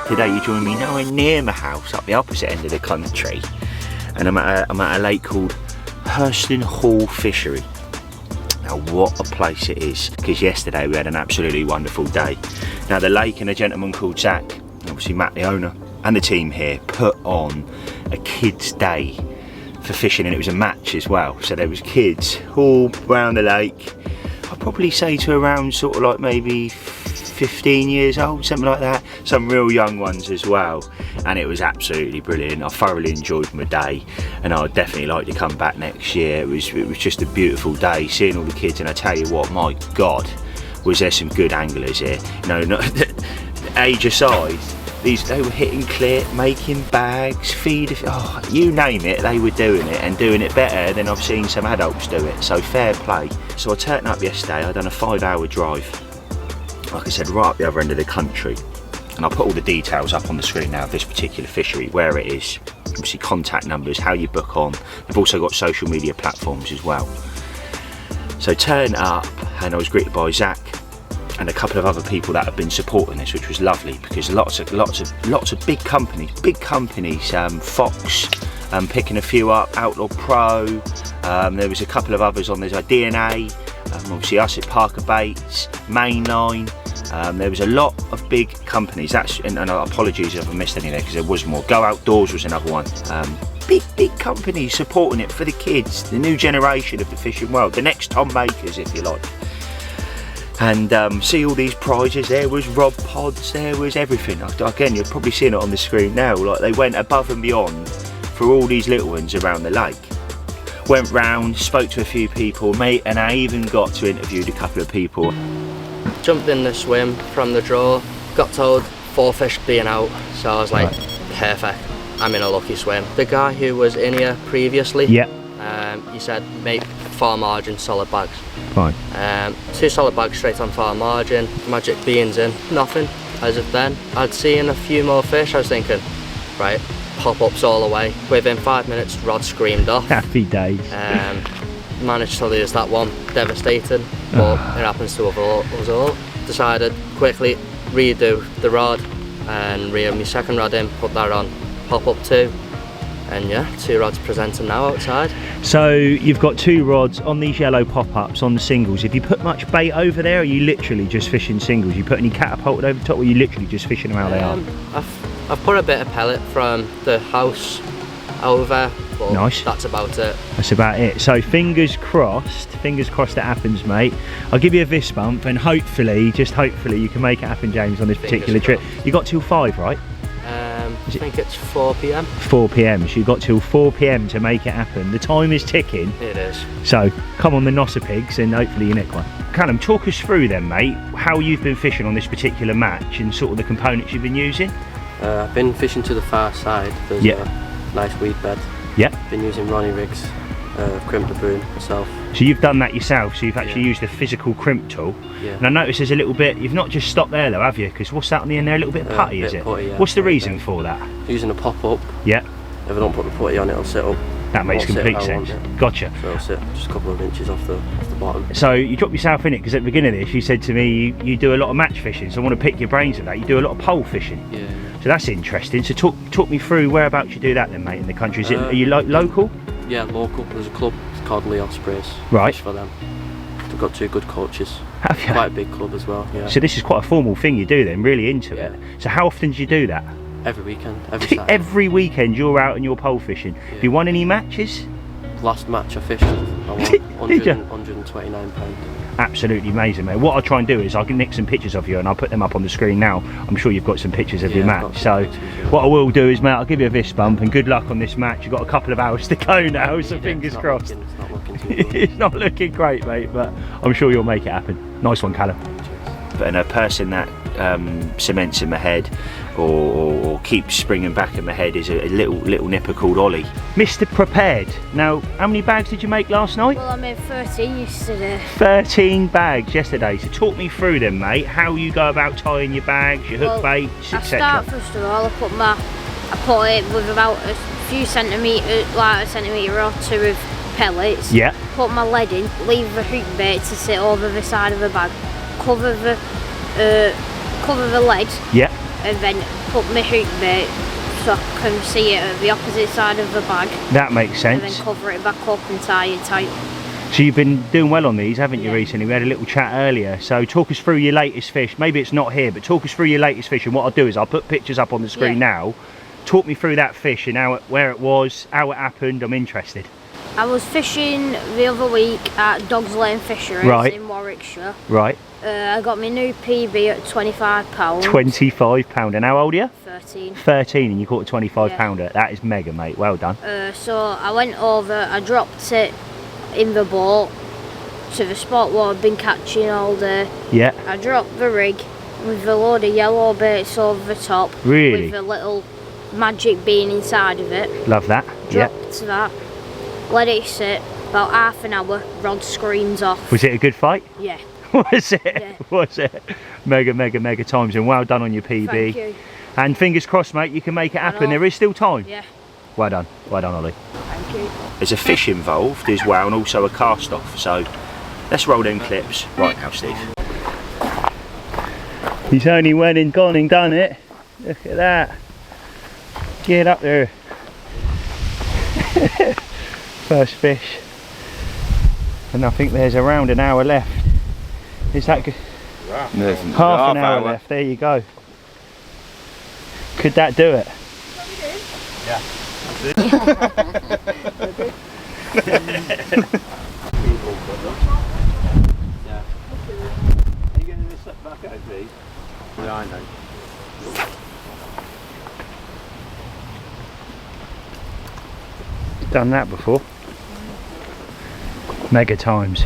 Today you join me nowhere near my house, up the opposite end of the country, and I'm at a lake called Hurston Hall Fishery. Now what a place it is, because yesterday we had an absolutely wonderful day. Now the lake and a gentleman called Zach, obviously Matt the owner, and the team here put on a kids' day for fishing, and it was a match as well. So there was kids all around the lake. I'd probably say to around sort of like maybe 15 years old, something like that. Some real young ones as well, and it was absolutely brilliant. I thoroughly enjoyed my day, and I'd definitely like to come back next year. It was just a beautiful day, seeing all the kids, and I tell you what, my God, was there some good anglers here. You know, not age aside, they were hitting clear, making bags, oh, you name it, they were doing it, and doing it better than I've seen some adults do it, so fair play. So I turned up yesterday, I'd done a 5-hour drive, like I said, right up the other end of the country, and I'll put all the details up on the screen now of this particular fishery, where it is, obviously contact numbers, how you book on. They've also got social media platforms as well. So turned up, and I was greeted by Zach and a couple of other people that have been supporting this, which was lovely, because lots of big companies, Fox, picking a few up, Outlaw Pro, there was a couple of others on, there's our DNA, obviously us at Parker Baits, Mainline, there was a lot of big companies, and apologies if I missed any there, because there was more. Go Outdoors was another one. Big companies supporting it for the kids, the new generation of the fishing world, the next Tom Makers, if you like. And see all these prizes, there was rod pods, there was everything. Again, you're probably seeing it on the screen now, like they went above and beyond for all these little ones around the lake. Went round, spoke to a few people, mate, and I even got to interview a couple of people. Jumped in the swim from the draw, got told 4 fish being out, so I was like, perfect, I'm in a lucky swim. The guy who was in here previously, he said, mate, far margin, solid bags. Fine. 2 solid bags straight on far margin, magic beans in, nothing as of then. I'd seen a few more fish, I was thinking, right, pop-ups all the way. Within 5 minutes, rod screamed off. Happy days. Managed to lose that one, devastating, but it happens to us all. Decided quickly redo the rod and reel my second rod in, put that on, pop up 2. And yeah, 2 rods presenting now outside. So you've got 2 rods on these yellow pop-ups on the singles. Have you put much bait over there, or are you literally just fishing singles? You put any catapulted over the top, or are you literally just fishing them how they are? I've put a bit of pellet from the house over, but nice. That's about it. That's about it. So fingers crossed that happens, mate. I'll give you a fist bump, and hopefully, just hopefully, you can make it happen, James, on this particular trip. You got till 5, right? I think it's 4 PM. 4 PM, so you've got till 4 PM to make it happen. The time is ticking. It is. So come on the Nosser Pigs, and hopefully you nick one. Callum, talk us through then, mate, how you've been fishing on this particular match and sort of the components you've been using. I've been fishing to the far side. There's a nice weed bed. Yeah. Been using Ronnie rigs, crimp the boom myself. So you've done that yourself, so you've actually used a physical crimp tool. Yeah. And I notice there's a little bit, you've not just stopped there though, have you? Because what's that on the end there, a little bit of putty, is it? Putty, yeah. What's the reason for that? Using a pop-up. Yeah. If I don't put the putty on, it'll sit up. That makes complete sense. Gotcha. So it'll sit just a couple of inches off the bottom. So you drop yourself in it, because at the beginning of this you said to me you do a lot of match fishing, so I want to pick your brains of that. You do a lot of pole fishing. Yeah. So that's interesting. So talk me through whereabouts you do that then, mate, in the country. Are you local? Yeah, local. There's a club called Lee Ospreys. Right. Fish for them. They've got 2 good coaches. Have you? Quite a big club as well, yeah. So this is quite a formal thing you do then, really into it. So how often do you do that? Every weekend, every Saturday. Every weekend you're out and you're pole fishing. Yeah. Have you won any matches? Last match I fished, I won £129. Absolutely amazing, mate. What I'll try and do is I'll nick some pictures of you and I'll put them up on the screen now. I'm sure you've got some pictures of your match. So what I will do is, mate, I'll give you a fist bump and good luck on this match. You've got a couple of hours to go now, so fingers crossed. It's not looking too good. It's not looking great, mate, but I'm sure you'll make it happen. Nice one, Callum. But a person that cements in my head or keeps springing back in my head is a little nipper called Ollie. Mr. Prepared. Now, how many bags did you make last night? Well, I made 13 yesterday. 13 bags yesterday. So talk me through them, mate. How you go about tying your bags, your hook baits, etc. I start first of all. I put it with about a few centimetres, like a centimetre or 2 of pellets. Yeah. Put my lead in, leave the hook bait to sit over the side of the bag, cover the lead. Yeah. And then put my hook bait so I can see it at the opposite side of the bag. That makes sense. And then cover it back up and tie it tight. So you've been doing well on these, haven't you, Yeah. recently? We had a little chat earlier. So talk us through your latest fish. Maybe it's not here, but talk us through your latest fish. And what I'll do is I'll put pictures up on the screen now. Talk me through that fish and where it was, how it happened. I'm interested. I was fishing the other week at Dogs Lane Fishery in Warwickshire. Right. I got my new PB at £25. £25. And how old are you? 13. 13, and you caught a 25 pounder. That is mega, mate. Well done. So I went over, I dropped it in the boat to the spot where I've been catching all day. Yeah. I dropped the rig with a load of yellow baits over the top. Really? With a little magic bean inside of it. Love that. Dropped that. Let it sit about half an hour. Rod screens off. Was it a good fight? Yeah. Was it? Yeah. Was it? Mega times, and well done on your PB. Thank you. And fingers crossed, mate, you can make it happen. There is still time. Yeah. Well done, Ollie. Thank you. There's a fish involved as well, and also a cast off. So let's roll them clips right now, Steve. He's only went and gone and done it. Look at that. Get up there. First fish. And I think there's around an hour left. Is that good? Half an hour left. There you go. Could that do it? Yeah. Are you getting this back out, please? Yeah, I know. Done that before. Mega times.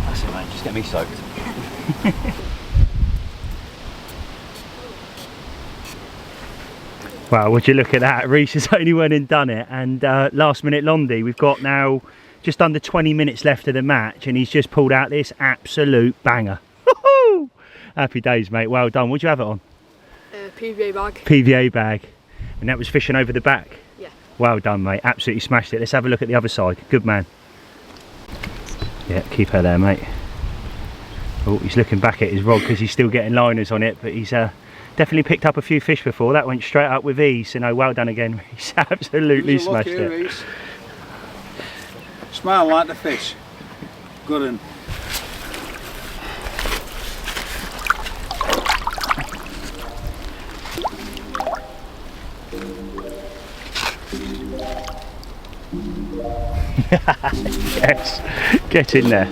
That's it, mate. Just get me soaked. Wow, would you look at that? Reece has only went and done it, and last minute Londy, we've got now just under 20 minutes left of the match, and he's just pulled out this absolute banger. Happy days, mate. Well done. What'd you have it on? PVA bag. PVA bag. And that was fishing over the back? Yeah. Well done, mate. Absolutely smashed it. Let's have a look at the other side. Good man. Yeah, keep her there, mate. Oh, he's looking back at his rod because he's still getting liners on it, but he's definitely picked up a few fish before. That went straight up with ease, so no, well done again. He's absolutely smashed it. Reece. Smile like the fish. Good one. Yes, get in there.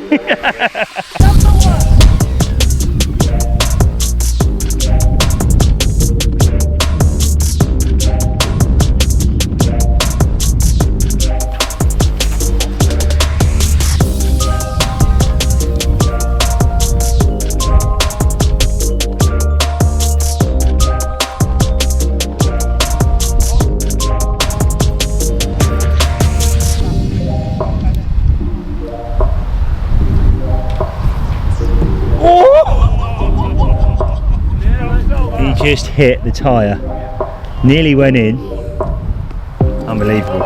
Just hit the tyre, nearly went in. Unbelievable.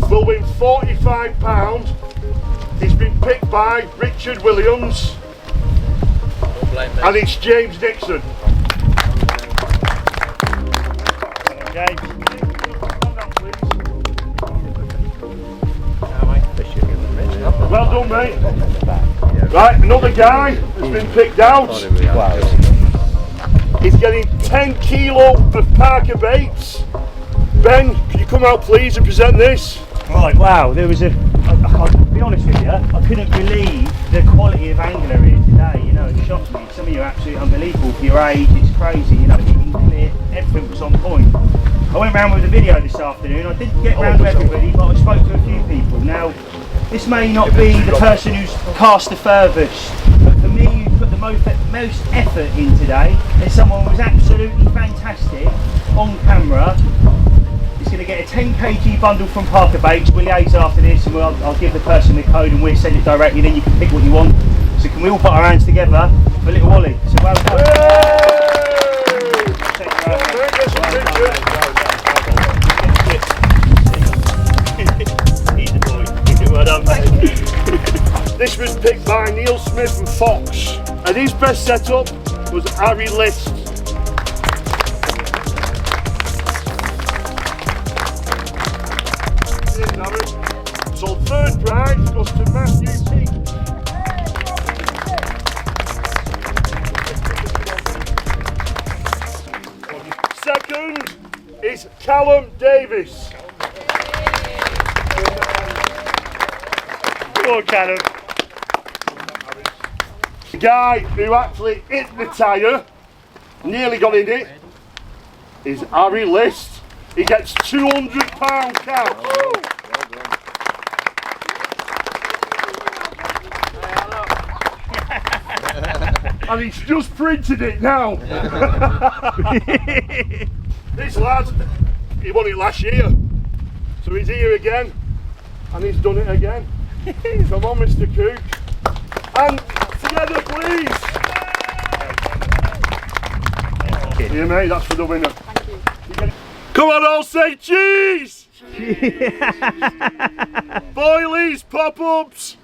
will win £45. He's been picked by Richard Williams and it's James Dixon. Well done, mate. Right, another guy has been picked out. He's getting 10 kilo of Parker baits. Ben, can you come out please and present this? Right, wow, there was a I'll be honest with you, I couldn't believe the quality of angler here today. You know, it shocked me. Some of you are absolutely unbelievable for your age. It's crazy. You know, hitting clear, everything was on point. I went round with a video this afternoon. I didn't get round to everybody, but I spoke to a few people. Now, this may not be the person who's cast the furthest, but for me, who put the most effort in today, there's someone who was absolutely fantastic on camera. He's going to get a 10 kg bundle from Parker Baits. We'll liaise after this, and I'll give the person the code and we'll send it directly, then you can pick what you want. So can we all put our hands together for little Ollie? So well done. He's the boy. Well done, mate. This was picked by Neil Smith and Fox, and his best setup was Harry List. So third prize goes to Matthew T. Second is Callum Davis. Come on, Callum. The guy who actually hit the tyre, nearly got in it, is Harry List. He gets £200 cash. And he's just printed it now. This lad, he won it last year. So he's here again. And he's done it again. Come on, Mr. Cook. And together, please. Here, mate, that's for the winner. Thank you. Come on, all say cheese! Boilies, pop-ups!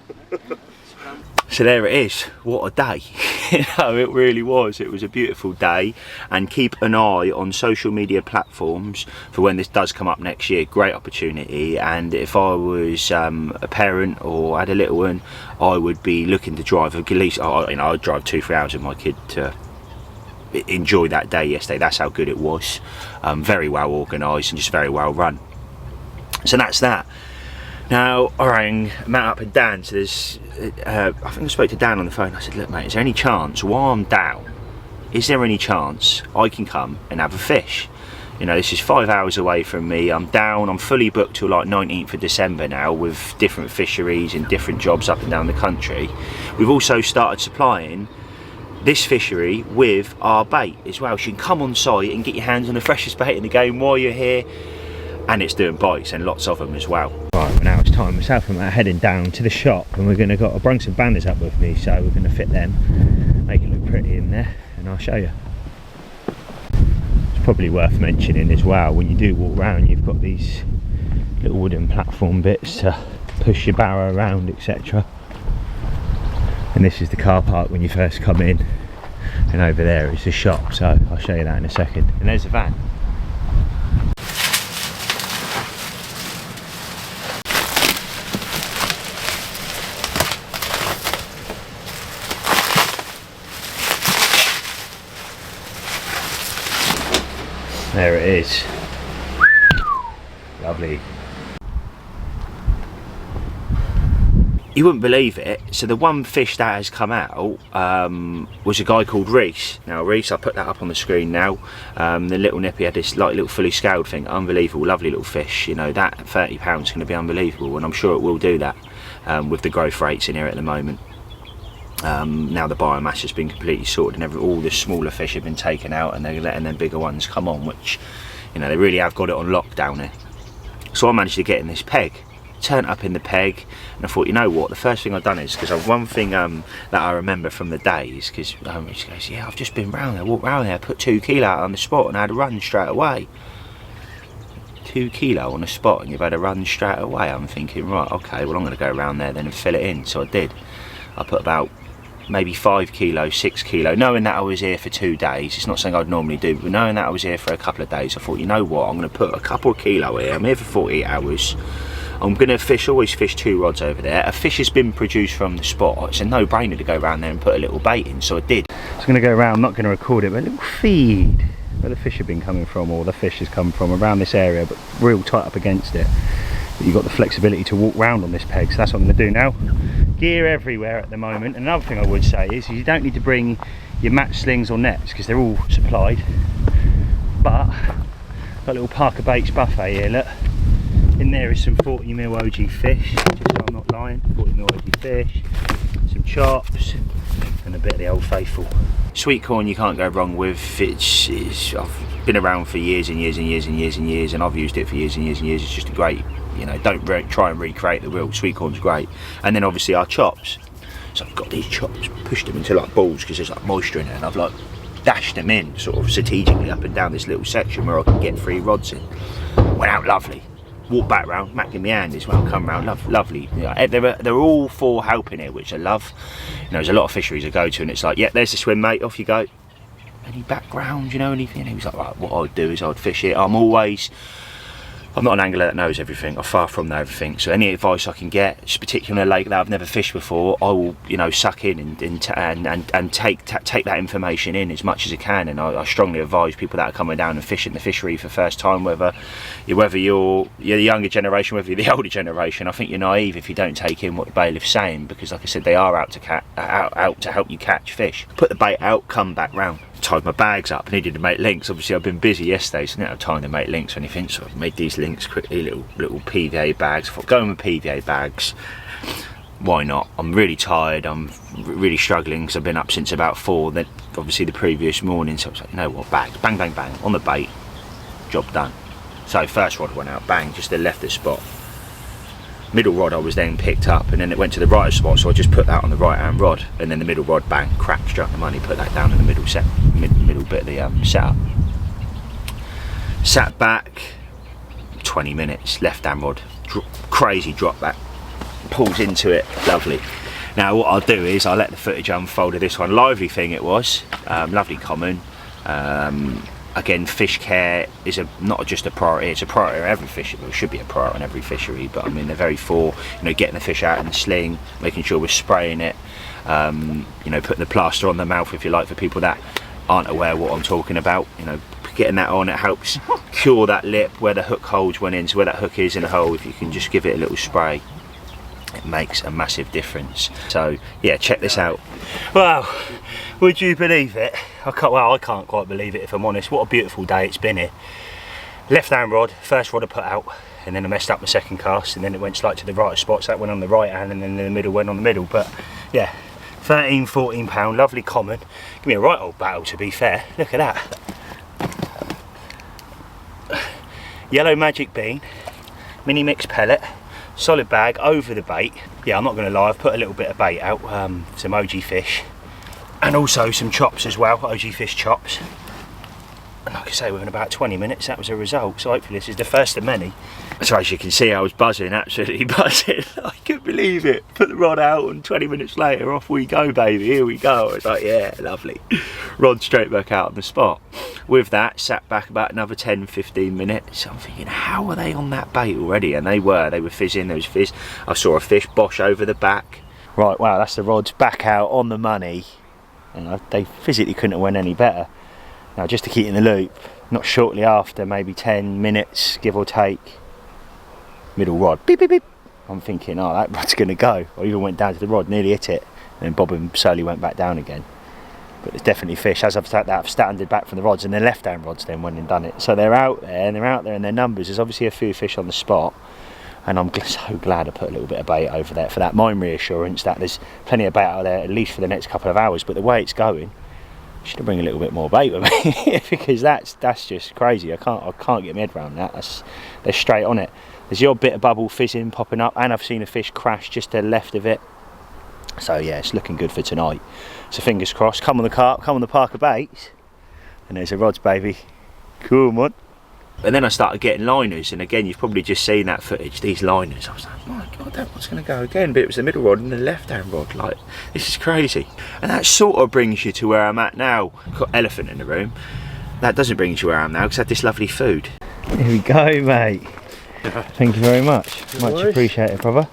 So there it is. What a day. You know, it really was. It was a beautiful day, and keep an eye on social media platforms for when this does come up next year. Great opportunity, and if I was a parent or had a little one, I would be looking to drive at least, I'd drive 2-3 hours with my kid to enjoy that day yesterday. That's how good it was. Very well organised and just very well run. So that's that. Now, I rang Matt up and Dan, so there's, I think I spoke to Dan on the phone. I said, look mate, is there any chance, while I'm down, is there any chance I can come and have a fish? You know, this is 5 hours away from me. I'm down, I'm fully booked till like 19th of December now with different fisheries and different jobs up and down the country. We've also started supplying this fishery with our bait as well. So you can come on site and get your hands on the freshest bait in the game while you're here. And it's doing bites and lots of them as well. Right, well now it's time. Myself and Matt heading down to the shop, and we're going to I brought some banners up with me, so we're going to fit them, make it look pretty in there, and I'll show you. It's probably worth mentioning as well, when you do walk around, you've got these little wooden platform bits to push your barrow around, etc. And this is the car park when you first come in, and over there is the shop, so I'll show you that in a second. And there's the van. There it is. Lovely. You wouldn't believe it. So the one fish that has come out was a guy called Reese. Now Reese, I'll put that up on the screen now. The little nippy had this like little fully scaled thing. Unbelievable, lovely little fish. You know, that £30 is going to be unbelievable, and I'm sure it will do that with the growth rates in here at the moment. Now the biomass has been completely sorted and all the smaller fish have been taken out, and they're letting them bigger ones come on, which, you know, they really have got it on lockdown here. So I managed to get in this peg, turned up in the peg, and I thought, you know what, the first thing I've done is, because one thing that I remember from the days, because she goes, yeah, I've just been round there, walked round there, put 2 kilo out on the spot and I had a run straight away. 2 kilo on the spot and you've had a run straight away. I'm thinking, right, okay, well I'm going to go around there then and fill it in. So I did. I put about maybe 5 kilo, 6 kilo, knowing that I was here for 2 days. It's not something I'd normally do, but knowing that I was here for a couple of days, I thought, you know what, I'm going to put a couple of kilo here. I'm here for 48 hours. I'm going to always fish 2 rods over there. A fish has been produced from the spot. It's a no-brainer to go around there and put a little bait in, so I did. I'm going to go around, I'm not going to record it, but a little feed where the fish have been coming from, or the fish has come from around this area, but real tight up against it. but you've got the flexibility to walk round on this peg, so that's what I'm going to do now. Gear everywhere at the moment. And another thing I would say is you don't need to bring your match slings or nets because they're all supplied, but got a little Parker Baits buffet here, look. In there is some 40mm OG fish, just so I'm not lying, 40mm OG fish, some chops, and a bit of the Old Faithful. Sweet corn you can't go wrong with. I've been around for years and years and years and years and years, and I've used it for years and years and years. It's just a great, you know, don't try and recreate the wheel. Sweet corn's great. And then obviously our chops. So I've got these chops, pushed them into like balls because there's like moisture in it, and I've like dashed them in sort of strategically up and down this little section where I can get 3 rods in. Went out lovely. Walk back round, Mac in my hand as well, come round, lovely. Yeah, they're all for helping here, which I love. You know, there's a lot of fisheries I go to and it's like, yeah, there's the swim, mate, off you go. Any background, you know, anything? And he was like, right, what I'd do is I'd fish it. I'm not an angler that knows everything. I'm far from know everything. So any advice I can get, particularly on a lake that I've never fished before, I will, you know, suck in and take that information in as much as I can. And I strongly advise people that are coming down and fishing the fishery for the first time, whether you're the younger generation, whether you're the older generation. I think you're naive if you don't take in what the bailiff's saying, because, like I said, they are out to help you catch fish. Put the bait out, come back round. Tied my bags up, needed to make links. Obviously I've been busy yesterday, so I didn't have time to make links or anything, so I've made these links quickly, little PVA bags. I thought, going with PVA bags, why not? I'm really tired, I'm really struggling because I've been up since about 4, then obviously the previous morning, so I was like, you know what, bags, bang bang bang, on the bait, job done. So first rod went out, bang, just left the spot. Middle rod I was then picked up, and then it went to the right spot, so I just put that on the right hand rod, and then the middle rod, bang, crap, struck the money, put that down in the middle bit of the setup. Sat back 20 minutes, left hand rod, crazy drop back, pulls into it, lovely. Now what I'll do is I'll let the footage unfold of this one. Lively thing it was, lovely common. Again, fish care is not just a priority, it's a priority of every fishery. Well, it should be a priority on every fishery, but I mean they're very for, you know, getting the fish out in the sling, making sure we're spraying it, you know, putting the plaster on the mouth if you like, for people that aren't aware what I'm talking about. You know, getting that on, it helps cure that lip where the hook holes went in, so where that hook is in a hole, if you can just give it a little spray, it makes a massive difference. So yeah, check this out. Wow, would you believe it? I can't quite believe it, if I'm honest. What a beautiful day it's been here. Left hand rod, first rod I put out, and then I messed up my second cast, and then it went slightly to the right spots. That went on the right hand, and then the middle went on the middle. But yeah, 13-14 pound, lovely common. Give me a right old battle, to be fair. Look at that. Yellow magic bean, mini mix pellet, solid bag over the bait. Yeah, I'm not going to lie, I've put a little bit of bait out, some OG fish, and also some chops as well, OG fish chops. And like I say, within about 20 minutes that was a result, so hopefully this is the first of many. So as you can see, I was buzzing, absolutely buzzing. I couldn't believe it. Put the rod out and 20 minutes later, off we go, baby, here we go. I was like, yeah, lovely. Rod straight back out on the spot. With that, sat back about another 10-15 minutes. I'm thinking, how are they on that bait already? And they were fizzing, there was fizz. I saw a fish bosh over the back. Right, wow, that's the rods back out on the money. And they physically couldn't have went any better. Now, just to keep in the loop, not shortly after, maybe 10 minutes, give or take, middle rod, beep, beep, beep. I'm thinking, oh, that rod's going to go. I even went down to the rod, nearly hit it, and then bobbing slowly went back down again. But there's definitely fish. As I've said that, I've standed back from the rods, and their left-hand rods then went and done it. So they're out there, and they're out there in their numbers. There's obviously a few fish on the spot, and I'm so glad I put a little bit of bait over there for that mind reassurance that there's plenty of bait out there, at least for the next couple of hours. But the way it's going, should have bring a little bit more bait with me because that's just crazy. I can't get my head around that. They're straight on it. There's the odd bit of bubble fizzing popping up, and I've seen a fish crash just to the left of it. So yeah, it's looking good for tonight. So fingers crossed. Come on the carp, come on the Parker Baits, and there's the rods, baby. Cool, man. And then I started getting liners, and again, you've probably just seen that footage, these liners. I was like, my God, that one's going to go again. But it was the middle rod and the left-hand rod. Like, this is crazy. And that sort of brings you to where I'm at now. I've got elephant in the room. That doesn't bring you to where I am now, because I had this lovely food. Here we go, mate. Thank you very much. Much appreciated, brother.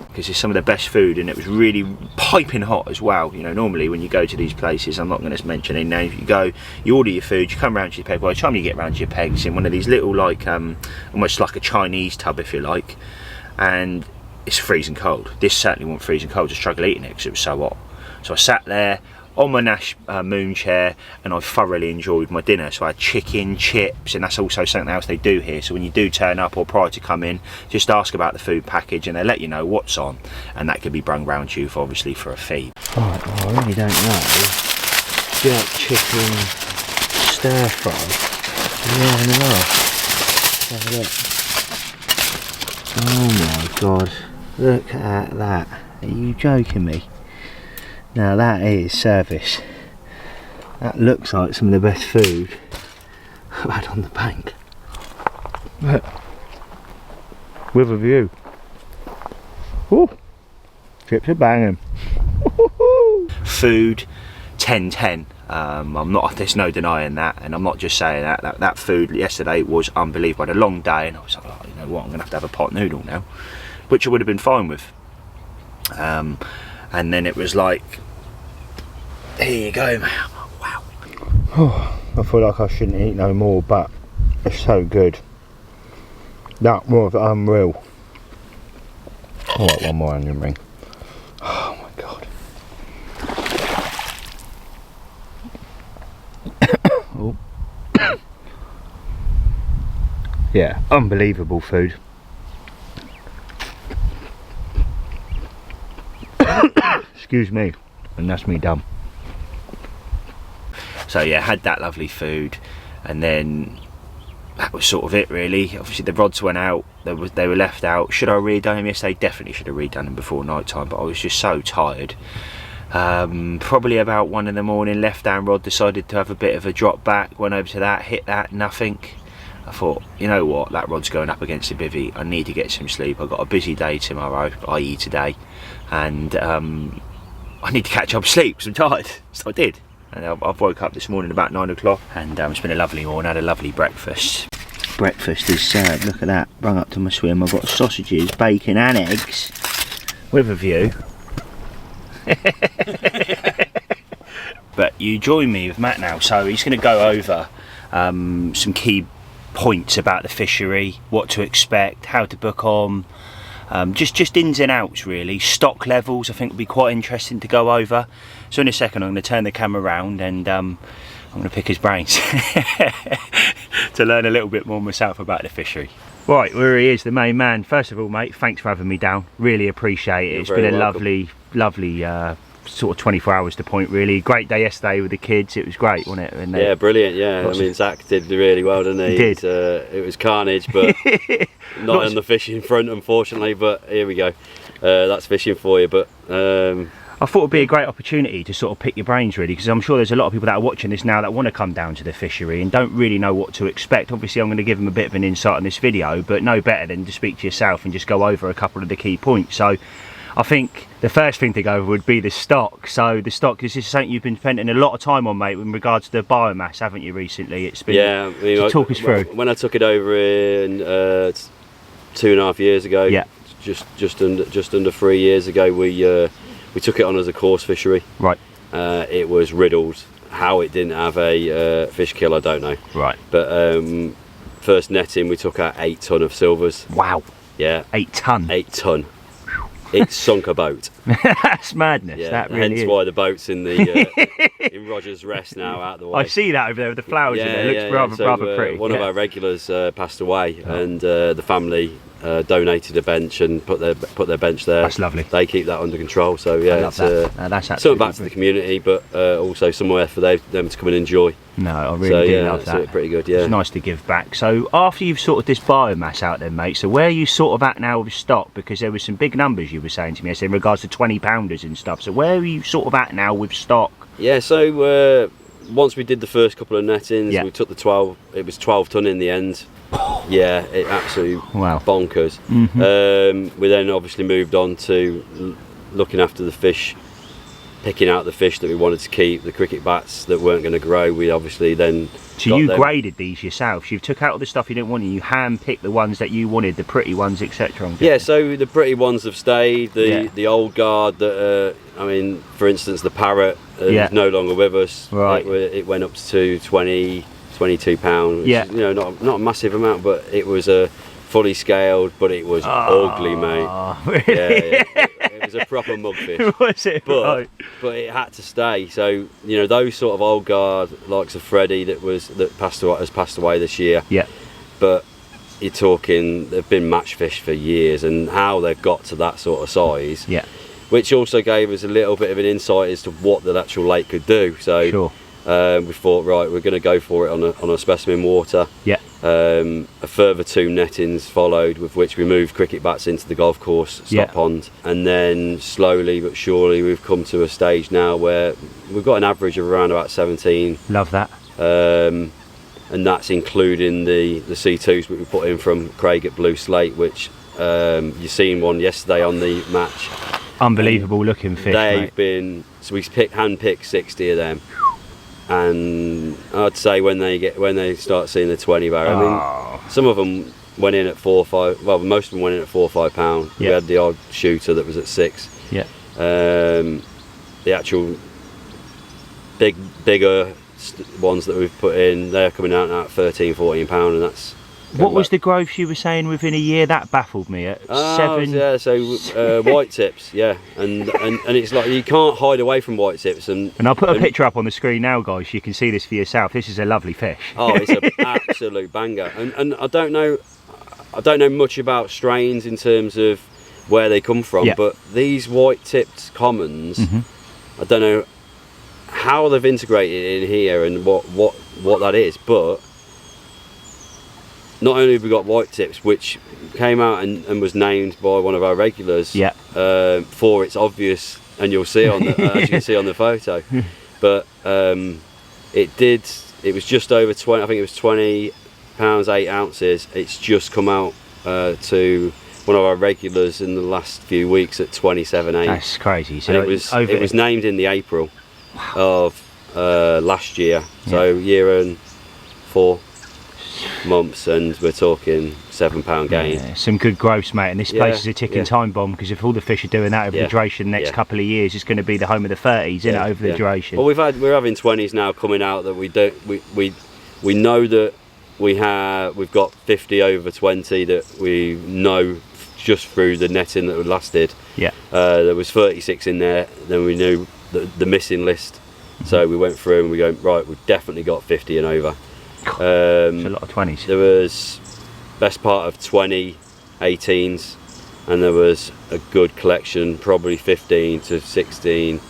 Because it's some of the best food, and it was really piping hot as well. You know, normally when you go to these places, I'm not going to mention any names, you go, you order your food, you come round to your peg. By the time you get round to your pegs, in one of these little, like, almost like a Chinese tub, if you like, and it's freezing cold. This certainly wasn't freezing cold, I struggled eating it because it was so hot. So I sat there on my Nash moon chair and I thoroughly enjoyed my dinner. So I had chicken, chips, and that's also something else they do here. So when you do turn up or prior to come in, just ask about the food package and they let you know what's on, and that can be brung round to you for, obviously, for a fee. Right, well, I really don't know. Jerk chicken stir fry. Yeah, and a look. Oh my god, look at that. Are you joking me? Now that is service. That looks like some of the best food I've had on the bank. Look. With a view. Woo. Chips are banging. Food 10-10. I'm not, there's no denying that, and I'm not just saying that. That food yesterday was unbelievable. I had a long day and I was like, oh, you know what, I'm gonna have to have a pot noodle now, which I would have been fine with. And then it was like, here you go, man. Wow. Oh, I feel like I shouldn't eat no more, but it's so good. That was unreal. Oh, one more onion ring. Oh my god. Oh. Yeah, unbelievable food. Excuse me, and that's me done. So yeah, had that lovely food, and then that was sort of it really. Obviously the rods went out, they were left out. Should I redone them yesterday? Definitely should have redone them before night time, but I was just so tired. Probably about 1 in the morning, left hand rod, decided to have a bit of a drop back, went over to that, hit that, nothing. I thought, you know what, that rod's going up against the bivvy, I need to get some sleep. I've got a busy day tomorrow, i.e. today, and I need to catch up sleep, so I'm tired. So I did, and I've woke up this morning about 9 o'clock, and it's been a lovely morning. Had a lovely breakfast. Breakfast is served, look at that, brung up to my swim. I've got sausages, bacon and eggs, with a view. But you join me with Matt now, so he's going to go over some key points about the fishery, what to expect, how to book on, just ins and outs really. Stock levels I think will be quite interesting to go over. So in a second I'm going to turn the camera around and I'm going to pick his brains to learn a little bit more myself about the fishery. Right, where he is, the main man. First of all, mate, thanks for having me down, really appreciate it. It's been a lovely sort of 24 hours to point really. Great day yesterday with the kids, it was great, wasn't it? And yeah, brilliant, yeah. I mean, Zach did really well, didn't he? He did. It was carnage, but not on the fishing front, unfortunately, but here we go. That's fishing for you, but I thought it'd be a great opportunity to sort of pick your brains really, because I'm sure there's a lot of people that are watching this now that want to come down to the fishery and don't really know what to expect. Obviously I'm going to give them a bit of an insight on this video, but no better than to speak to yourself and just go over a couple of the key points. So I think the first thing to go over would be the stock. So the stock, this is something you've been spending a lot of time on, mate, in regards to the biomass, haven't you, recently? It's been, yeah, I mean, so talk us through. When I took it over in 2.5 years ago, yeah, just under 3 years ago, we took it on as a course fishery. Right. It was riddled. How it didn't have a fish kill, I don't know. Right. But first netting, we took out 8 ton of silvers. Wow. Yeah. 8 ton. 8 ton. It sunk a boat. That's madness. Yeah, that really hence is. why the boat's in the in Roger's Rest now, out of the way. I see that over there with the flowers in there. It looks rather pretty. One of our regulars passed away, and the family donated a bench and put their bench there. That's lovely. They keep that under control. So yeah, I love that. No, that's something back to the community, but also somewhere for them to come and enjoy. No, I really do love that. Pretty good, yeah. It's nice to give back. So after you've sorted this biomass out then, mate, so where are you sort of at now with stock? Because there was some big numbers you were saying to me in regards to 20 pounders and stuff. So where are you sort of at now with stock? Yeah, so once we did the first couple of nettings, we took the 12, it was 12 ton in the end. Yeah, it absolutely bonkers. Mm-hmm. We then obviously moved on to looking after the fish, picking out the fish that we wanted to keep, the cricket bats that weren't going to grow. We obviously then so you graded these yourself. You took out all the stuff you didn't want and you hand-picked the ones that you wanted, the pretty ones, etc. Yeah, so the pretty ones have stayed. The old guard that I mean, for instance, the parrot is no longer with us. Right. It went up to £22, which is, you know, not a massive amount, but it was a fully scaled, but it was ugly, mate. Really? Yeah. It was a proper mugfish. Was it? But it had to stay. So you know, those sort of old guard, likes of Freddie, has passed away this year. Yeah. But you're talking, they've been match fish for years, and how they've got to that sort of size. Yeah. Which also gave us a little bit of an insight as to what the actual lake could do. So sure. We thought, right, we're going to go for it on a specimen water. Yeah. A further 2 nettings followed, with which we moved cricket bats into the golf course stop pond, and then slowly but surely we've come to a stage now where we've got an average of around about 17. Love that. And that's including the C2s that we put in from Craig at Blue Slate, which you seen one yesterday on the match. Unbelievable looking fish. They've mate. been, so we hand-picked 60 of them. And I'd say when they start seeing the 20 barrel, I mean, some of them went in at 4 or 5. Well, most of them went in at 4 or 5 pound. Yeah. We had the odd shooter that was at 6. Yeah. The actual bigger ones that we've put in, they're coming out at 13, 14 pound, and that's. What was the growth you were saying within a year? That baffled me. At 7. Yeah, so white tips, yeah, and it's like you can't hide away from white tips, and I'll put a picture up on the screen now, guys. You can see this for yourself. This is a lovely fish. Oh, it's an absolute banger, and I don't know much about strains in terms of where they come from, but these white tipped commons, I don't know how they've integrated in here and what that is, but. Not only have we got white tips, which came out and was named by one of our regulars for its obvious, and you'll see on the, as you can see on the photo, but it was just over 20. I think it was 20 pounds 8 ounces. It's just come out to one of our regulars in the last few weeks at 27.8. That's crazy. So and it was named in the April of last year, so year and 4 months, and we're talking £7 gain. Yeah, some good growths, mate, and this place is a ticking time bomb, because if all the fish are doing that over the duration the next couple of years, it's going to be the home of the 30s, isn't it, over the duration. Well, we're having 20s now coming out that we know that we've got 50 over 20 that we know just through the netting that lasted. There was 36 in there, then we knew the missing list, so we went through and we go, right, we've definitely got 50 and over. It's a lot of 20s. There was best part of 20 18s, and there was a good collection, probably 15 to 16,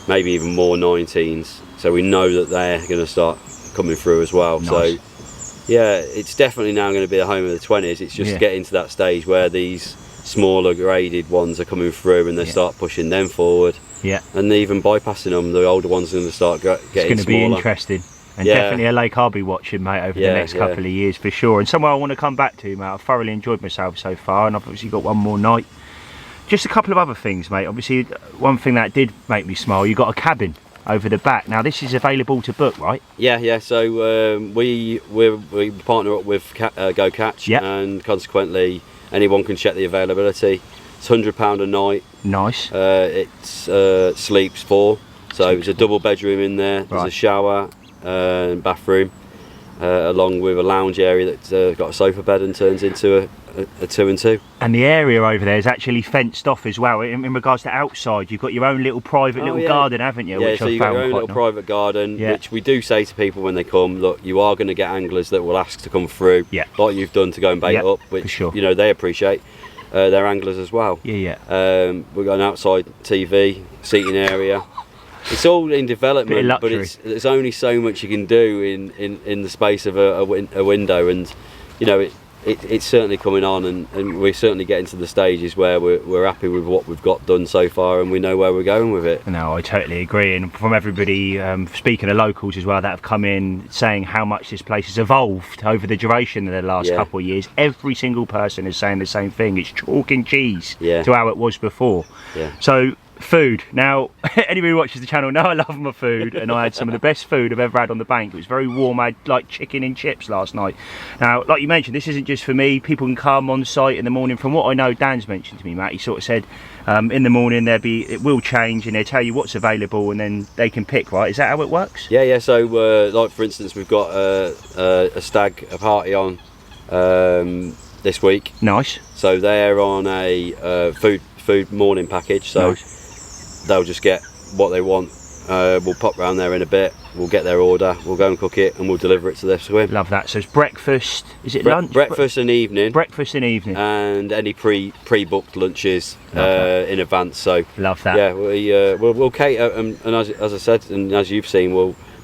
maybe even more 19s. So we know that they're going to start coming through as well. Nice. So yeah, it's definitely now going to be the home of the 20s. It's just getting to that stage where these smaller graded ones are coming through, and they start pushing them forward. Yeah. And even bypassing them, the older ones are going to start getting smaller. It's going to be interesting. And definitely a lake I'll be watching, mate, over the next couple of years for sure. And somewhere I want to come back to, mate. I've thoroughly enjoyed myself so far, and I've obviously got one more night. Just a couple of other things, mate. Obviously, one thing that did make me smile, you got a cabin over the back. Now, this is available to book, right? Yeah. So we partner up with Go Catch, and consequently, anyone can check the availability. It's £100 a night. Nice. It sleeps 4, so it's a double bedroom in there. There's a shower. Bathroom, along with a lounge area that's got a sofa bed and turns into a 2 and 2. And the area over there is actually fenced off as well. In regards to outside, you've got your own little private garden, haven't you? Yeah, so you've got your own little private garden, which we do say to people when they come, look, you are going to get anglers that will ask to come through, like you've done to go and bait up, which you know they appreciate. They're anglers as well. We've got an outside TV, seating area. It's all in development, but there's only so much you can do in the space of a window, and you know it's certainly coming on, and we're certainly getting to the stages where we're happy with what we've got done so far, and we know where we're going with it. No, I totally agree, and from everybody speaking to locals as well that have come in saying how much this place has evolved over the duration of the last couple of years, every single person is saying the same thing. It's chalk and cheese to how it was before. So food. Now, anybody who watches the channel know I love my food, and I had some of the best food I've ever had on the bank. It was very warm. I had like chicken and chips last night. Now, like you mentioned, this isn't just for me. People can come on site in the morning. From what I know, Dan's mentioned to me, Matt, he sort of said in the morning it will change, and they'll tell you what's available, and then they can pick, right? Is that how it works? Yeah. So like for instance, we've got a party on this week. Nice. So they're on a food morning package. So they'll just get what they want. We'll pop round there in a bit. We'll get their order. We'll go and cook it, and we'll deliver it to their swim. Love that. So it's breakfast. Is it lunch? Breakfast and evening. Breakfast and evening. And any pre-booked lunches in advance. So love that. Yeah, we'll cater, and as I said, and as you've seen,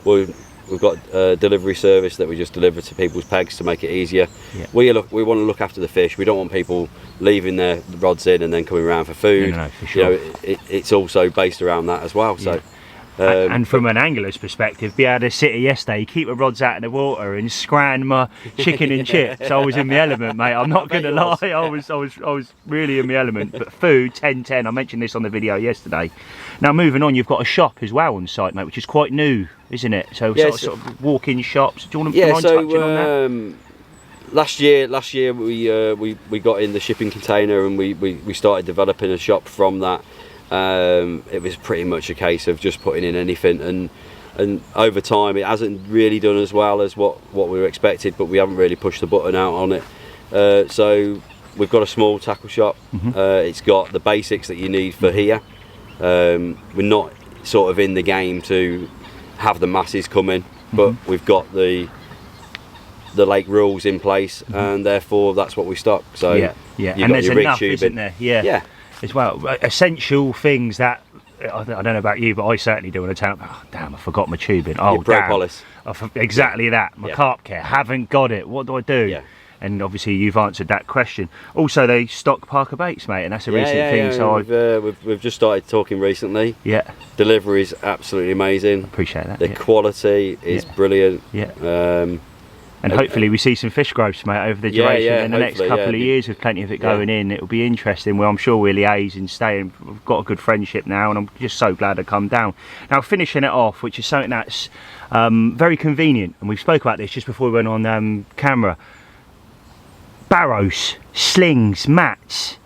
we've got a delivery service that we just deliver to people's pegs to make it easier. Yeah. We want to look after the fish. We don't want people leaving their rods in and then coming around for food. No, for sure. You know, it's also based around that as well. So. And from an angler's perspective, be able to sit here yesterday, keep my rods out in the water and scran my chicken and chips. I was in my element, mate. I'm not going to lie. I was really in my element. But food, 10-10. I mentioned this on the video yesterday. Now moving on, you've got a shop as well on site, mate, which is quite new, isn't it? So sort of walk-in shops. Do you want to mind touching on that? Last year we got in the shipping container and we started developing a shop from that. It was pretty much a case of just putting in anything, and over time it hasn't really done as well as what we were expected, but we haven't really pushed the button out on it. So we've got a small tackle shop. It's got the basics that you need for here. We're not sort of in the game to have the masses come in, but we've got the lake rules in place, and therefore that's what we stock. So yeah, and there's enough, isn't there? Yeah. As well, essential things that I don't know about you, but I certainly do want to turn up. Oh, damn, I forgot my tubing. Oh, propolis. Exactly that. My carp care, haven't got it. What do I do? Yeah. And obviously you've answered that question. Also, they stock Parker baits, mate, and that's a recent thing. So we've just started talking recently. Yeah. Delivery is absolutely amazing. Appreciate that. The quality is brilliant. Yeah. And hopefully we see some fish growths, mate, over the duration in the next couple of years with plenty of it going in. It'll be interesting. Well, I'm sure we'll liaise and stay, and we've got a good friendship now, and I'm just so glad to come down. Now, finishing it off, which is something that's very convenient, and we spoke about this just before we went on camera. Barrows, slings, mats.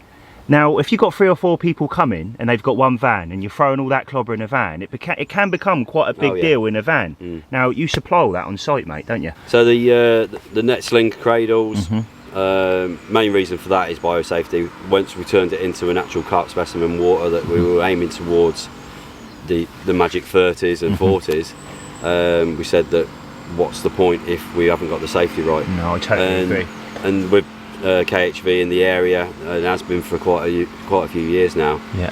Now, if you've got 3 or 4 people coming and they've got one van and you're throwing all that clobber in a van, it can become quite a big deal in a van. Now, you supply all that on site, mate, don't you? So the net sling cradles, main reason for that is biosafety. Once we turned it into an actual carp specimen water that we were aiming towards the magic 30s and 40s, we said that what's the point if we haven't got the safety right? No, I totally agree. And with KHV in the area, and has been for quite a few years now. Yeah.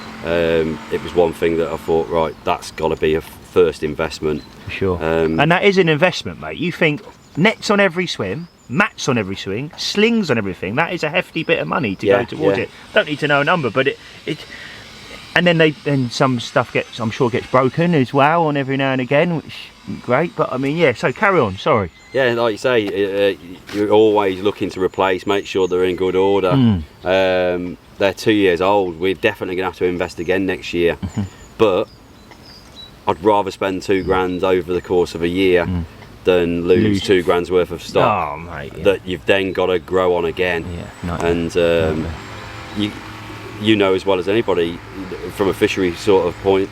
It was one thing that I thought, right, that's got to be a first investment. For sure. And that is an investment, mate. You think nets on every swim, mats on every swing, slings on everything. That is a hefty bit of money to go towards it. Don't need to know a number, but it and then some stuff gets, I'm sure, gets broken as well on every now and again, which is great. But I mean, so carry on. Sorry. Yeah, like you say, you're always looking to replace, make sure they're in good order. They're 2 years old. We're definitely going to have to invest again next year. But I'd rather spend $2,000 over the course of a year than lose $2,000 worth of stock that you've then got to grow on again. And you know as well as anybody, from a fishery sort of point,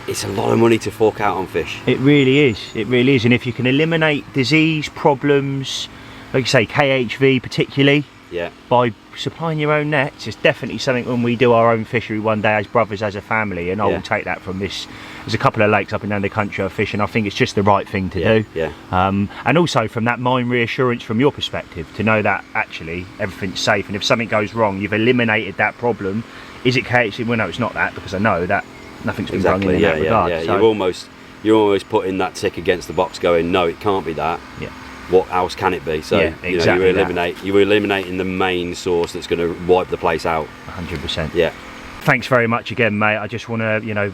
it's a lot of money to fork out on fish. It really is. It really is. And if you can eliminate disease problems, like you say, KHV particularly, by supplying your own nets, it's definitely something when we do our own fishery one day as brothers, as a family, and I will take that from this. There's a couple of lakes up and down the country I fish, and I think it's just the right thing to do. And also from that mind reassurance from your perspective, to know that actually everything's safe, and if something goes wrong, you've eliminated that problem. Is it KHV? Well, no, it's not that, because I know that nothing's been done in that regard. So you're almost putting that tick against the box, going, no, it can't be that. What else can it be? So you're eliminating the main source that's going to wipe the place out. 100%. Yeah. Thanks very much again, mate. I just want to,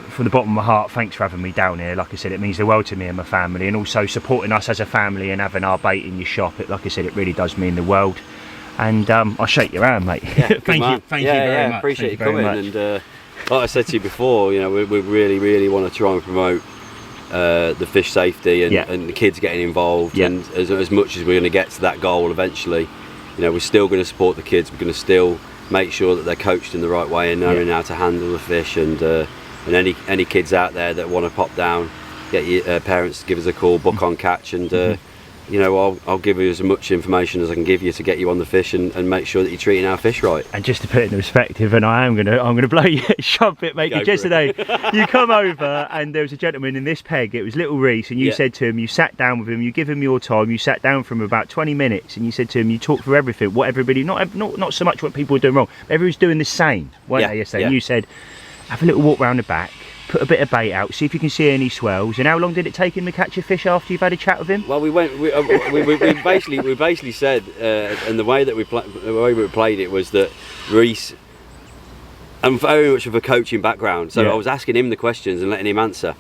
from the bottom of my heart, thanks for having me down here. Like I said, it means the world to me and my family, and also supporting us as a family and having our bait in your shop. Like I said, it really does mean the world. And I'll shake your hand, mate. Yeah, thank you very much. Appreciate you coming. And like I said to you before, we really want to try and promote the fish safety and the kids getting involved. And as much as we're going to get to that goal eventually, we're still going to support the kids. We're going to still make sure that they're coached in the right way and knowing how to handle the fish. And any kids out there that want to pop down, get your parents to give us a call, book on catch, and you know, I'll give you as much information as I can give you to get you on the fish and make sure that you're treating our fish right. And just to put it in perspective, and I'm gonna blow you a shove bit, mate. Because yesterday you come over and there was a gentleman in this peg. It was little Reese, and you said to him, you sat down with him, you give him your time, you sat down for him about 20 minutes, and you said to him, you talked through everything, what everybody, not so much what people were doing wrong, but everybody's doing the same, weren't they, yesterday? And you said, have a little walk round the back, put a bit of bait out, see if you can see any swells. And how long did it take him to catch a fish after you've had a chat with him? Well, we basically said, and the way that we played it was that Reese, I'm very much of a coaching background, so I was asking him the questions and letting him answer.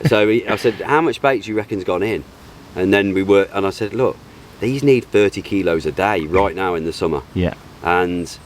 So I said, how much bait do you reckon's gone in? And then I said, look, these need 30 kilos a day right now in the summer. Yeah. And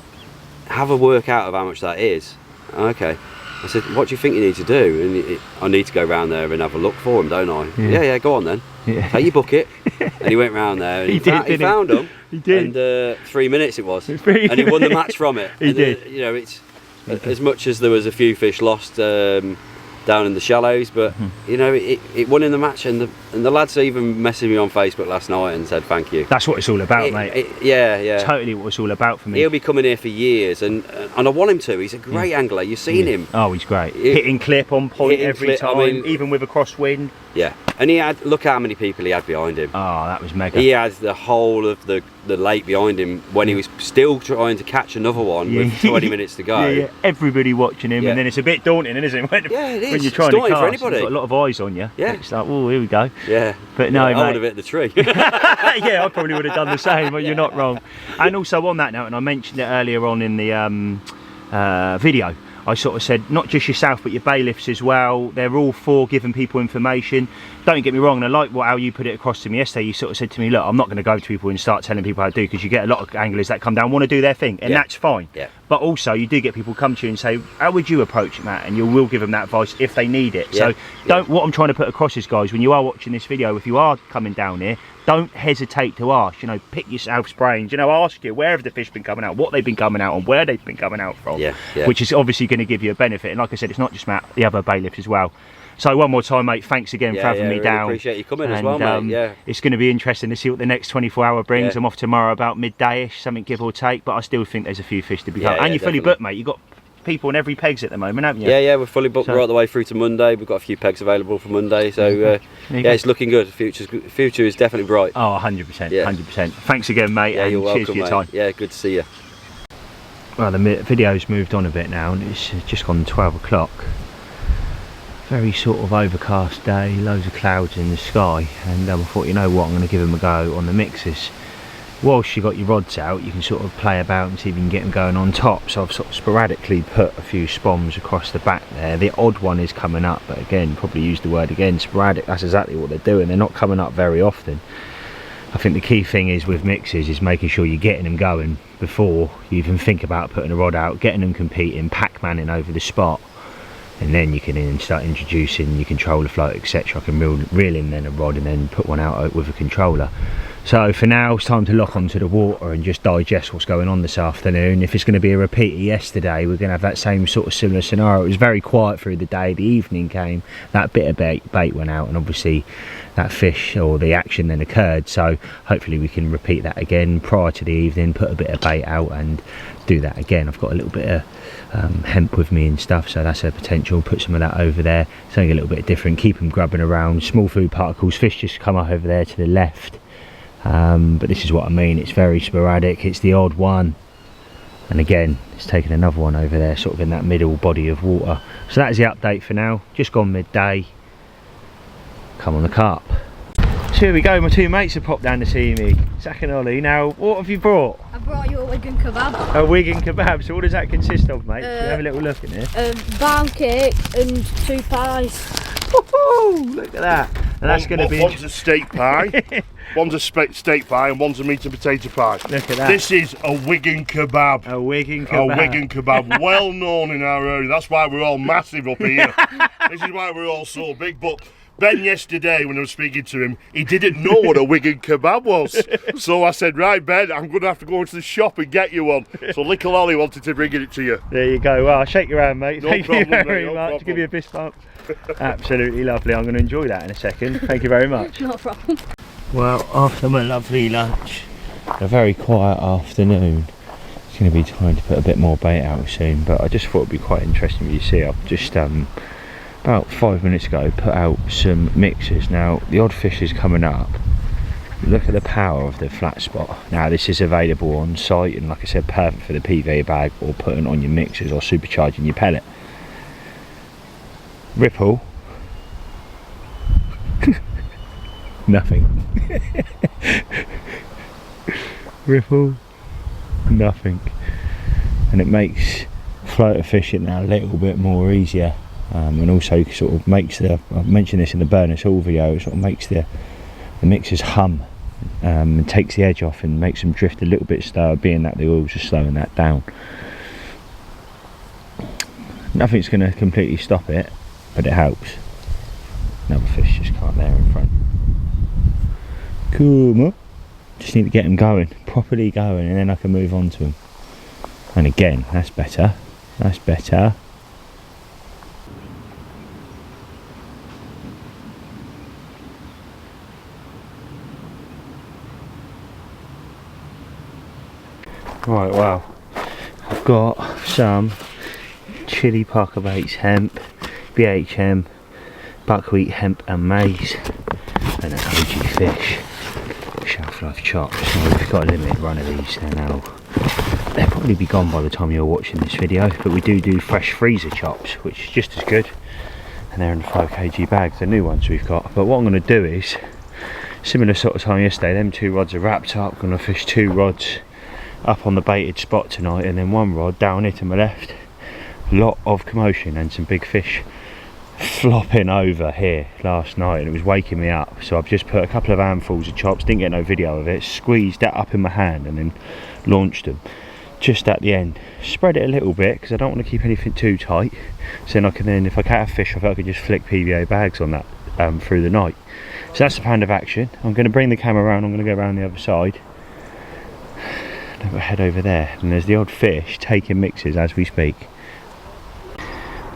have a work out of how much that is. Okay. I said, what do you think you need to do? And I need to go round there and have a look for them, don't I? Yeah, go on then. Yeah. Take your bucket. And he went round there and he found them. He did. And 3 minutes it was. And he won the match from it. He did. You know, it's as much as there was a few fish lost down in the shallows, but you know, it won in the match, and the lads even messaged me on Facebook last night and said thank you. That's what it's all about, mate. Yeah. Totally what it's all about for me. He'll be coming here for years, and I want him to. He's a great angler. You've seen him. Oh, he's great. Hitting clip on point every time, I mean, even with a crosswind. Yeah, and he had, look how many people he had behind him. Oh, that was mega. He had the whole of the lake behind him when he was still trying to catch another one with 20 minutes to go. Yeah, everybody watching him, and then it's a bit daunting, isn't it? When you're trying to cast, for anybody. You've got a lot of eyes on you. Yeah. It's like, oh, here we go. Yeah. But no, I mate. would have hit the tree. Yeah, I probably would have done the same, but you're not wrong. And also on that note, and I mentioned it earlier on in the video, I sort of said, not just yourself, but your bailiffs as well. They're all for giving people information. Don't get me wrong, and I like how you put it across to me yesterday. You sort of said to me, look, I'm not going to go to people and start telling people how to do, because you get a lot of anglers that come down, want to do their thing, and that's fine. Yeah. But also, you do get people come to you and say, how would you approach it, Matt? And you will give them that advice if they need it. So what I'm trying to put across is, guys, when you are watching this video, if you are coming down here, don't hesitate to ask, you know, pick yourself's brains, you know, ask you, where have the fish been coming out, what they've been coming out on, where they've been coming out from, which is obviously going to give you a benefit. And like I said, it's not just Matt, the other bailiffs as well. So one more time, mate, thanks again for having me really down. Appreciate you coming as well, mate. It's going to be interesting to see what the next 24-hour brings. I'm off tomorrow about midday-ish, something give or take, but I still think there's a few fish to be caught. And you're fully booked, mate. You've got people on every pegs at the moment, haven't you? Yeah, we're fully booked right the way through to Monday. We've got a few pegs available for Monday, so it's looking good. The future is definitely bright. Oh, 100%, 100%. Thanks again, mate, and you're welcome, cheers for your time. Yeah, good to see you. Well, the video's moved on a bit now, and it's just gone 12 o'clock. Very sort of overcast day, loads of clouds in the sky, and I thought, you know what, I'm going to give them a go on the mixers. Whilst you got your rods out, you can sort of play about and see if you can get them going on top. So I've sort of sporadically put a few spoms across the back there. The odd one is coming up, but again, probably use the word again, sporadic. That's exactly what they're doing. They're not coming up very often. I think the key thing is with mixers is making sure you're getting them going before you even think about putting a rod out, getting them competing, pack-manning over the spot. And then you can then start introducing your controller float, etc. I can reel in then a rod and then put one out with a controller. So for now, it's time to lock onto the water and just digest what's going on this afternoon. If it's going to be a repeat of yesterday, we're going to have that same sort of similar scenario. It was very quiet through the day. The evening came, that bit of bait went out, and obviously that fish or the action then occurred. So hopefully we can repeat that again prior to the evening, put a bit of bait out and do that again. I've got a little bit of hemp with me and stuff, so that's a potential. Put some of that over there, something a little bit different, keep them grubbing around. Small food particles, fish just come up over there to the left. But this is what I mean, it's very sporadic, it's the odd one, and again it's taking another one over there sort of in that middle body of water. So that is the update for now, just gone midday. Come on the carp. So here we go, my two mates have popped down to see me, Zach and Ollie. Now what have you brought? I brought you a Wigan kebab. A Wigan kebab, so what does that consist of, mate? Have a little look in here. Barn cake and 2 pies. Woohoo! Look at that. And that's going to be... One's a steak pie, one's a steak pie, and one's a meat and potato pie. Look at that. This is a Wigan kebab. A Wigan kebab. A Wigan kebab, well known in our area. That's why we're all massive up here. This is why we're all so big. But Ben yesterday, when I was speaking to him, he didn't know what a Wigan kebab was. So I said, right, Ben, I'm going to have to go into the shop and get you one. So little Ollie wanted to bring it to you. There you go. Well, I'll shake your hand, mate. No Thank problem, you very mate, no much. problem. Give you a fist bump. Absolutely lovely. I'm going to enjoy that in a second. Thank you very much. No problem. Well, after my lovely lunch, a very quiet afternoon, it's going to be time to put a bit more bait out soon, but I just thought it'd be quite interesting for you to see. I've just about 5 minutes ago put out some mixers. Now the odd fish is coming up. Look at the power of the flat spot. Now this is available on site, and like I said, perfect for the PVA bag or putting on your mixers or supercharging your pellet. Ripple. Nothing. Ripple. Nothing. And it makes floater fishing now a little bit more easier, and also sort of makes the, I've mentioned this in the Burners Hall video, it sort of makes the mixers hum, and takes the edge off and makes them drift a little bit slower, being that the oils are slowing that down. Nothing's going to completely stop it, but it helps. Another fish just caught there in front. Come on. Just need to get them going, properly going, and then I can move on to them. And again, that's better. That's better. Right, well, I've got some chili Parker Baits hemp, BHM, buckwheat hemp and maize, and an OG fish shelf life chops. So we've got a limited run of these. They'll probably be gone by the time you're watching this video, but we do fresh freezer chops, which is just as good, and they're in the 5 kg bags, the new ones we've got. But what I'm going to do is similar sort of time yesterday. Them 2 rods are wrapped up. I'm going to fish 2 rods up on the baited spot tonight, and then 1 rod down here to my left. A lot of commotion and some big fish flopping over here last night, and it was waking me up. So I've just put a couple of handfuls of chops, didn't get no video of it, squeezed that up in my hand and then launched them just at the end. Spread it a little bit because I don't want to keep anything too tight, so then I can, then if I catch a fish off it, I can just flick PVA bags on that through the night. So that's the pound of action. I'm going to bring the camera around, I'm going to go around the other side. I've got a head over there, and there's the odd fish taking mixes as we speak.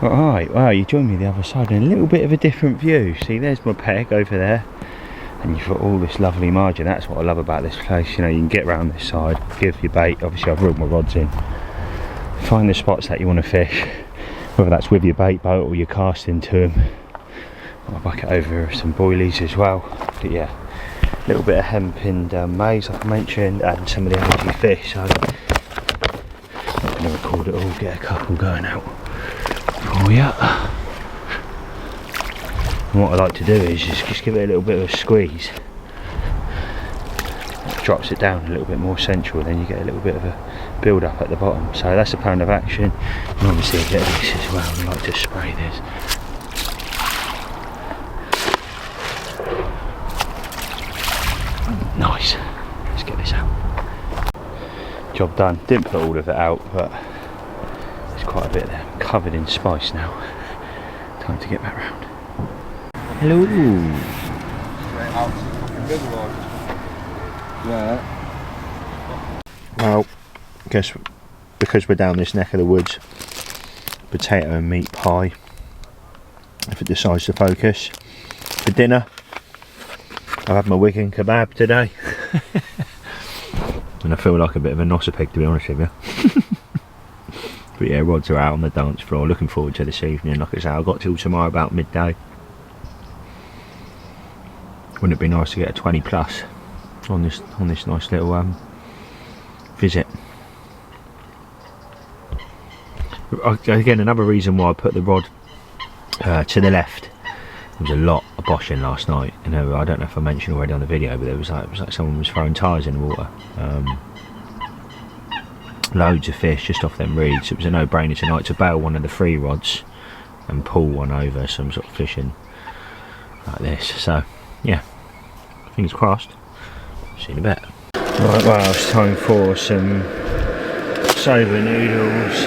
Alright, wow, you join me the other side in a little bit of a different view. See, there's my peg over there, and you've got all this lovely margin. That's what I love about this place. You know, you can get around this side, give your bait. Obviously I've reeled my rods in, find the spots that you want to fish, whether that's with your bait boat or you're casting to them. I'll bucket over some boilies as well. But yeah, a little bit of hemp and maize like I mentioned, and some of the OG fish. So I'm not going to record it all, get a couple going out for you. And what I like to do is just give it a little bit of a squeeze. It drops it down a little bit more central, then you get a little bit of a build up at the bottom. So that's a pound of action. And obviously a bit of this as well. I like to spray this. Nice. Let's get this out. Job done. Didn't put all of it out, but there's quite a bit there. I'm covered in spice now. Time to get back round. Hello. Well, I guess because we're down this neck of the woods, potato and meat pie, if it decides to focus. For dinner, I've had my Wigan kebab today. And I feel like a bit of a nosser-pig, to be honest with you. But yeah, rods are out on the dance floor. Looking forward to this evening. Like I say, I've got till tomorrow about midday. Wouldn't it be nice to get a 20 plus on this nice little visit? Again, another reason why I put the rod to the left. There was a lot of boshing last night. You know, I don't know if I mentioned already on the video, but it was like someone was throwing tyres in the water. Loads of fish just off them reeds. It was a no-brainer tonight to bail one of the 3 rods and pull one over, some sort of fishing like this. So yeah, fingers crossed. See you in a bit. Right, well, it's time for some soba noodles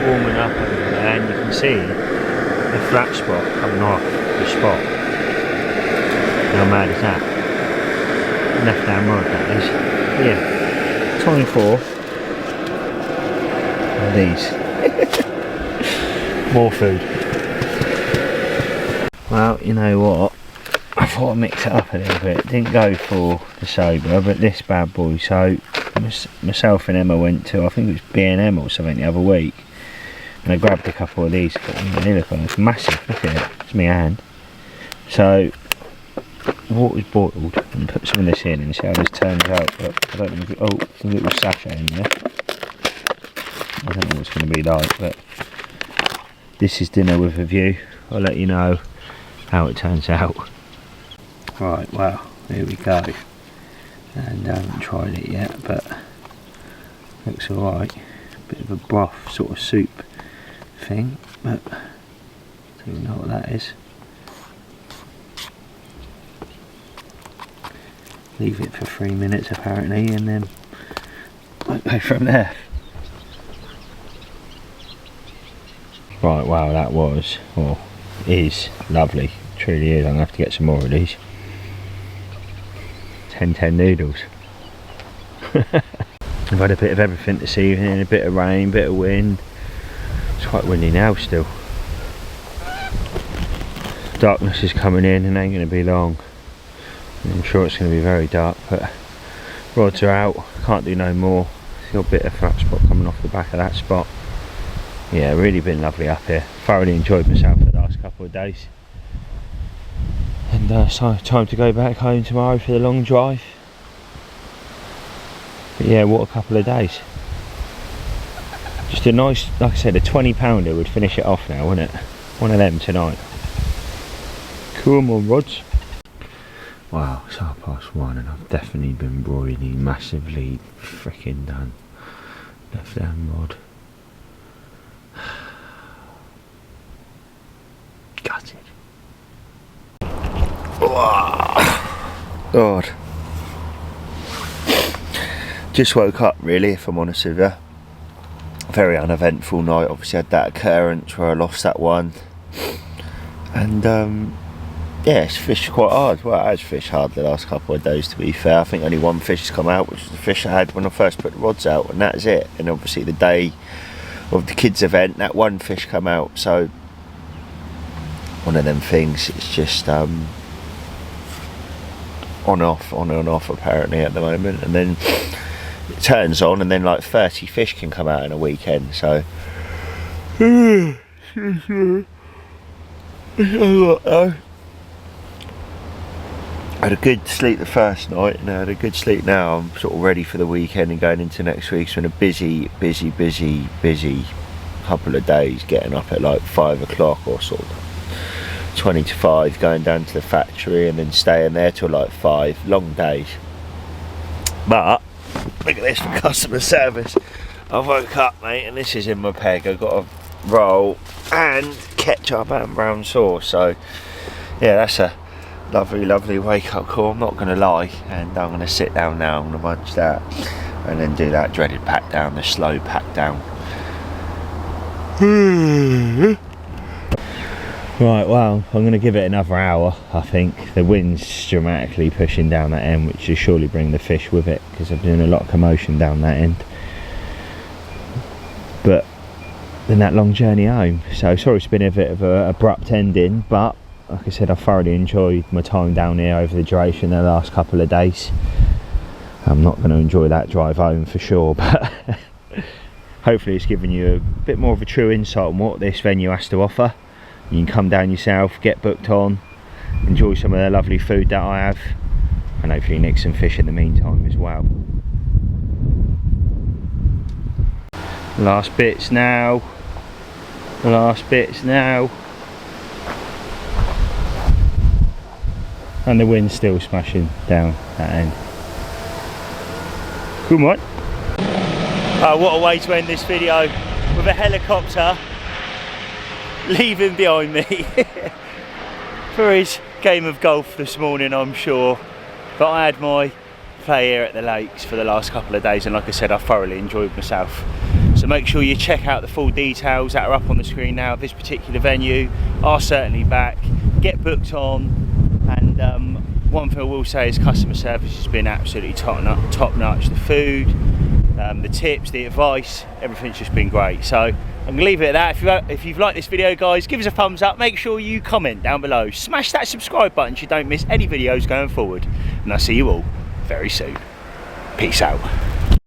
warming up over there, and you can see the flat spot coming off the spot. How mad is that? Left hand rod, that is. Yeah, time for these. More food. Well, you know what? I thought I'd mix it up a little bit. Didn't go for the sober, but this bad boy. So myself and Emma went to, I think it was B&M or something the other week, and I grabbed a couple of these. They look on, it's massive. Look at it. It's my hand. So water's boiled, and put some of this in and see how this turns out. But I don't know if it, oh, a little sachet in there. I don't know what it's going to be like, but this is dinner with a view. I'll let you know how it turns out. Right, well, here we go. And I haven't tried it yet, but looks alright. Bit of a broth sort of soup thing, but I don't even know what that is. Leave it for 3 minutes apparently, and then I'll go from there. Right, wow, that was, or is, lovely. Truly is. I'm going to have to get some more of these. 10 noodles. I've had a bit of everything this evening, a bit of rain, a bit of wind. It's quite windy now still. Darkness is coming in and ain't going to be long. I'm sure it's going to be very dark, but rods are out, can't do no more. See a bit of flat spot coming off the back of that spot. Yeah, really been lovely up here. Thoroughly enjoyed myself the last couple of days. And so time to go back home tomorrow for the long drive. But yeah, what a couple of days. Just a nice, like I said, a 20 pounder would finish it off now, wouldn't it? One of them tonight. Come on, rods. Wow, it's 1:30 and I've definitely been broiling massively freaking done. Left hand rod. Gutted. God. Just woke up really, if I'm honest with you. Very uneventful night. Obviously had that occurrence where I lost that one. And yeah, it's fished quite hard. Well, I have fished hard the last couple of days, to be fair. I think only one fish has come out, which was the fish I had when I first put the rods out, and that's it. And obviously the day of the kids event, that one fish come out. So one of them things, it's just on and off apparently at the moment, and then it turns on and then like 30 fish can come out in a weekend. So I had a good sleep the first night and I had a good sleep now. I'm sort of ready for the weekend and going into next week. So in a busy couple of days, getting up at like 5 o'clock or sort of 20 to 5, going down to the factory and then staying there till like 5. Long days. But look at this for customer service. I woke up, mate, and this is in my peg. I've got a roll and ketchup and brown sauce. So yeah, that's a lovely wake up call, I'm not going to lie. And I'm going to sit down now, I'm going to munch that and then do that dreaded pack down, the slow pack down. Right, well, I'm going to give it another hour. I think the wind's dramatically pushing down that end, which should surely bring the fish with it, because I'm doing a lot of commotion down that end. But then that long journey home, so sorry it's been a bit of an abrupt ending, but like I said, I thoroughly enjoyed my time down here over the duration of the last couple of days. I'm not going to enjoy that drive home for sure, but hopefully it's given you a bit more of a true insight on what this venue has to offer. You can come down yourself, get booked on, enjoy some of the lovely food that I have, and hopefully nick some fish in the meantime as well. Last bits now. And the wind's still smashing down that end. Come on. Oh, what a way to end this video, with a helicopter leaving behind me for his game of golf this morning, I'm sure. But I had my play here at the lakes for the last couple of days, and like I said, I thoroughly enjoyed myself. So make sure you check out the full details that are up on the screen now of this particular venue. Are certainly back. Get booked on. And one thing I will say is customer service has been absolutely top notch. The food, the tips, the advice, everything's just been great. So I'm going to leave it at that. If you've liked this video, guys, give us a thumbs up. Make sure you comment down below. Smash that subscribe button so you don't miss any videos going forward. And I'll see you all very soon. Peace out.